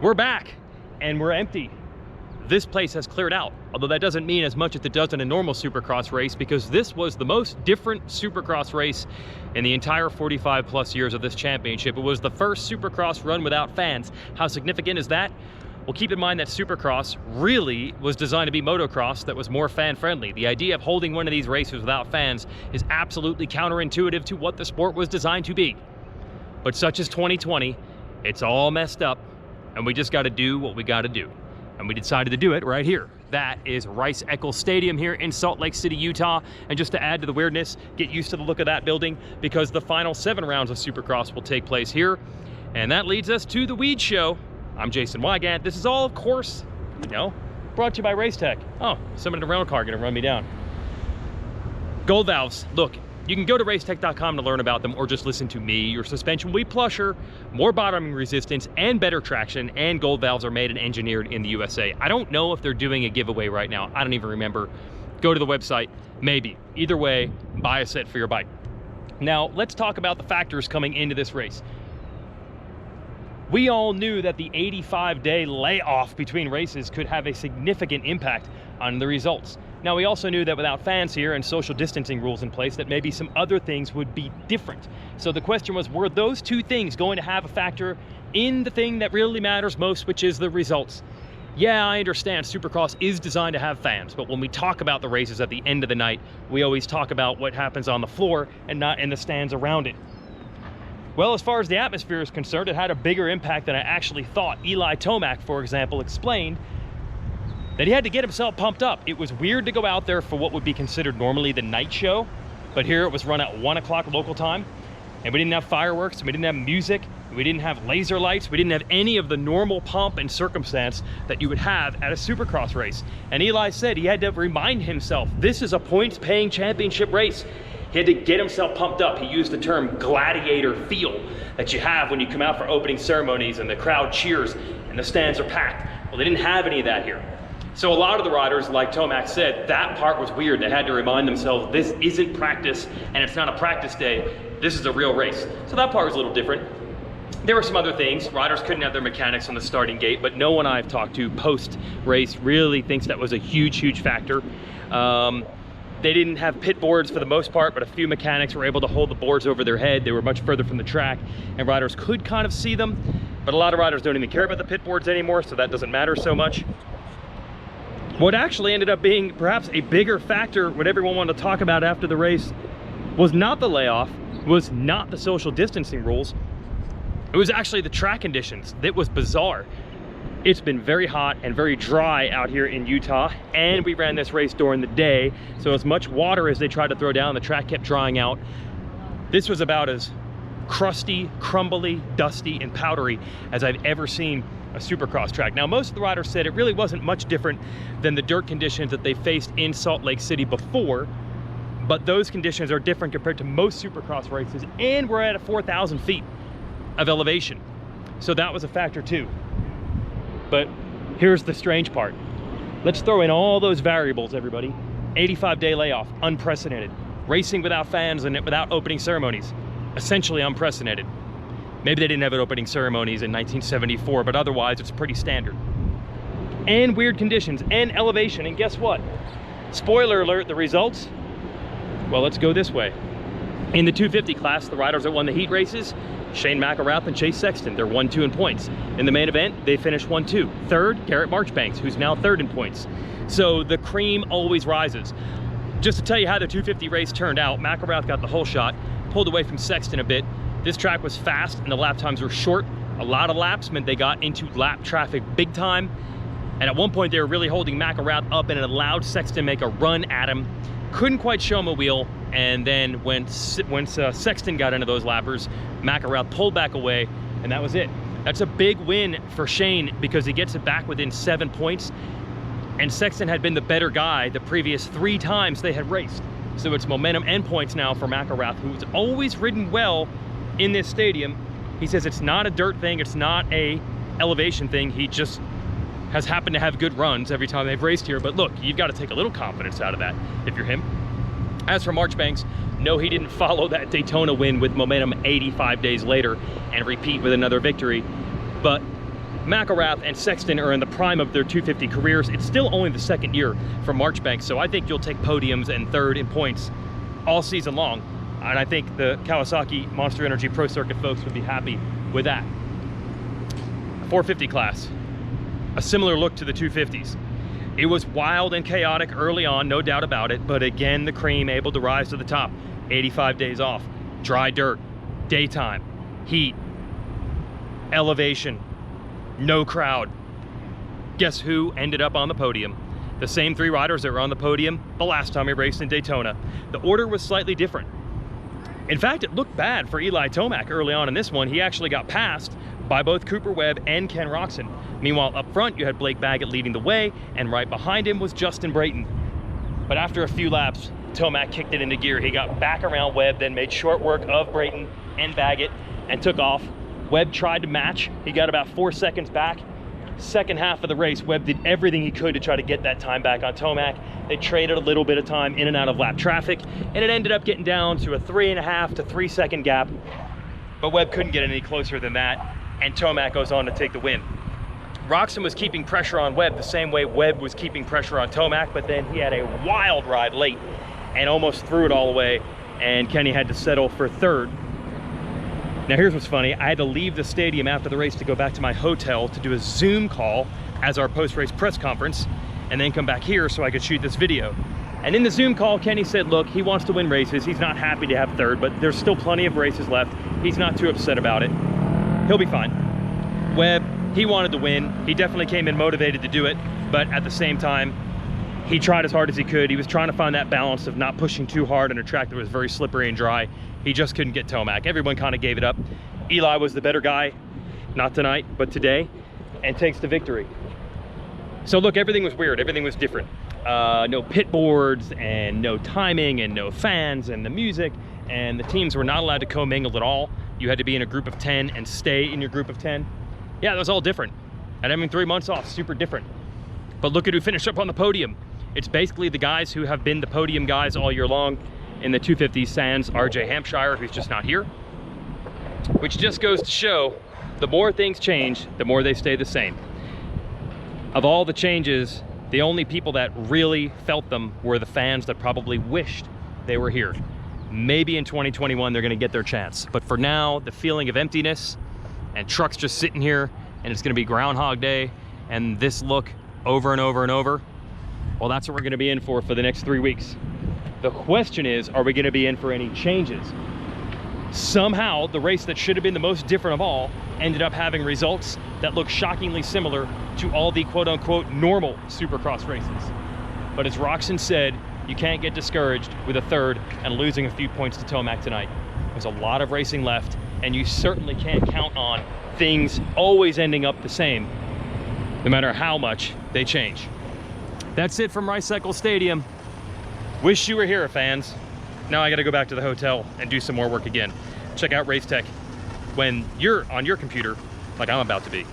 We're back and we're empty. This place has cleared out, although that doesn't mean as much as it does in a normal Supercross race, because this was the most different Supercross race in the entire 45 plus years of this championship. It was the first Supercross run without fans. How significant is that? Well, keep in mind that Supercross really was designed to be motocross that was more fan friendly. The idea of holding one of these races without fans is absolutely counterintuitive to what the sport was designed to be. But such as 2020, it's all messed up, and we just got to do what we got to do. And we decided to do it right here. That is Rice-Eccles Stadium here in Salt Lake City, Utah. And just to add to the weirdness, get used to the look of that building, because the final 7 rounds of Supercross will take place here. And that leads us to the Weege Show. I'm Jason Weigandt. This is all, of course, you know, brought to you by Racetech. Oh, someone in a rental car gonna run me down. Gold valves. Look, you can go to racetech.com to learn about them, or just listen to me. Your suspension will be plusher, more bottoming resistance, and better traction, and gold valves are made and engineered in the USA. I don't know if they're doing a giveaway right now. I don't even remember. Go to the website, maybe. Either way, buy a set for your bike. Now, let's talk about the factors coming into this race. We all knew that the 85-day layoff between races could have a significant impact on the results. Now, we also knew that without fans here and social distancing rules in place, that maybe some other things would be different. So the question was, were those two things going to have a factor in the thing that really matters most, which is the results? Yeah, I understand Supercross is designed to have fans, but when we talk about the races at the end of the night, we always talk about what happens on the floor and not in the stands around it. Well, as far as the atmosphere is concerned, it had a bigger impact than I actually thought. Eli Tomac, for example, explained that he had to get himself pumped up. It was weird to go out there for what would be considered normally the night show, but here it was run at 1 o'clock local time, and we didn't have fireworks, and we didn't have music, and we didn't have laser lights, we didn't have any of the normal pomp and circumstance that you would have at a Supercross race. And Eli said he had to remind himself, this is a points-paying championship race. He had to get himself pumped up. He used the term gladiator feel that you have when you come out for opening ceremonies and the crowd cheers and the stands are packed. Well, they didn't have any of that here. So a lot of the riders, like Tomac said, that part was weird. They had to remind themselves, this isn't practice and it's not a practice day. This is a real race. So that part was a little different. There were some other things. Riders couldn't have their mechanics on the starting gate, but no one I've talked to post-race really thinks that was a huge, huge factor. They didn't have pit boards for the most part, but a few mechanics were able to hold the boards over their head. They were much further from the track, and riders could kind of see them, but a lot of riders don't even care about the pit boards anymore, so that doesn't matter so much. What actually ended up being perhaps a bigger factor, what everyone wanted to talk about after the race, was not the layoff, was not the social distancing rules. It was actually the track conditions. It was bizarre. It's been very hot and very dry out here in Utah, and we ran this race during the day, so as much water as they tried to throw down, the track kept drying out. This was about as crusty, crumbly, dusty, and powdery as I've ever seen a Supercross track. Now, most of the riders said it really wasn't much different than the dirt conditions that they faced in Salt Lake City before, but those conditions are different compared to most Supercross races, and we're at 4,000 feet of elevation. So that was a factor too. But here's the strange part. Let's throw in all those variables, everybody. 85-day layoff, unprecedented. Racing without fans and without opening ceremonies, essentially unprecedented. Maybe they didn't have opening ceremonies in 1974, but otherwise it's pretty standard. And weird conditions and elevation, and guess what? Spoiler alert, the results? Well, let's go this way. In the 250 class, the riders that won the heat races, Shane McElrath and Chase Sexton, they're 1-2 in points. In the main event, they finished 1-2. Third, Garrett Marchbanks, who's now third in points. So the cream always rises. Just to tell you how the 250 race turned out, McElrath got the whole shot, pulled away from Sexton a bit. This track was fast and the lap times were short. A lot of laps meant they got into lap traffic big time. And at one point they were really holding McElrath up, and it allowed Sexton make a run at him. Couldn't quite show him a wheel, and then once Sexton got into those lappers, McElrath pulled back away, and that was it. That's a big win for Shane because he gets it back within 7 points, and Sexton had been the better guy the previous 3 times they had raced. So it's momentum and points now for McElrath, who's always ridden well in this stadium. He says it's not a dirt thing, it's not a elevation thing, he just has happened to have good runs every time they've raced here. But look, you've got to take a little confidence out of that if you're him. As for Marchbanks, no, he didn't follow that Daytona win with momentum 85 days later and repeat with another victory. But McElrath and Sexton are in the prime of their 250 careers. It's still only the second year for Marchbank, so I think you'll take podiums and third in points all season long. And I think the Kawasaki Monster Energy Pro Circuit folks would be happy with that. 450 class, a similar look to the 250s. It was wild and chaotic early on, no doubt about it, but again, the cream able to rise to the top. 85 days off, dry dirt, daytime, heat, elevation, no crowd. Guess who ended up on the podium? The same 3 riders that were on the podium the last time we raced in Daytona. The order was slightly different. In fact, it looked bad for Eli Tomac early on in this one. He actually got passed by both Cooper Webb and Ken Roczen. Meanwhile, up front, you had Blake Baggett leading the way, and right behind him was Justin Brayton. But after a few laps, Tomac kicked it into gear. He got back around Webb, then made short work of Brayton and Baggett and took off. Webb tried to match. He got about 4 seconds back. Second half of the race, Webb did everything he could to try to get that time back on Tomac. They traded a little bit of time in and out of lap traffic, and it ended up getting down to a 3.5 to 3 second gap. But Webb couldn't get any closer than that, and Tomac goes on to take the win. Roczen was keeping pressure on Webb the same way Webb was keeping pressure on Tomac, but then he had a wild ride late and almost threw it all away, and Kenny had to settle for third. Now here's what's funny. I had to leave the stadium after the race to go back to my hotel to do a Zoom call as our post-race press conference, and then come back here so I could shoot this video. And in the Zoom call, Kenny said, look, he wants to win races. He's not happy to have third, but there's still plenty of races left. He's not too upset about it. He'll be fine. Webb, he wanted to win. He definitely came in motivated to do it, but at the same time, he tried as hard as he could. He was trying to find that balance of not pushing too hard on a track that was very slippery and dry. He just couldn't get Tomac. Everyone kind of gave it up. Eli was the better guy, not tonight, but today, and takes the victory. So look, everything was weird. Everything was different. No pit boards and no timing and no fans and the music, and the teams were not allowed to commingle at all. You had to be in a group of 10 and stay in your group of 10. Yeah, that was all different. And having 3 months off, super different. But look at who finished up on the podium. It's basically the guys who have been the podium guys all year long in the 250 sans RJ Hampshire, who's just not here. Which just goes to show, the more things change, the more they stay the same. Of all the changes, the only people that really felt them were the fans that probably wished they were here. Maybe in 2021 they're gonna get their chance. But for now, the feeling of emptiness and trucks just sitting here, and it's gonna be Groundhog Day, and this look over and over and over, well, that's what we're gonna be in for the next 3 weeks. The question is, are we gonna be in for any changes? Somehow, the race that should have been the most different of all ended up having results that look shockingly similar to all the quote-unquote normal Supercross races. But as Roczen said, you can't get discouraged with a third and losing a few points to Tomac tonight. There's a lot of racing left, and you certainly can't count on things always ending up the same, no matter how much they change. That's it from Rice Cycle Stadium. Wish you were here, fans. Now I gotta go back to the hotel and do some more work again. Check out Race Tech when you're on your computer, like I'm about to be.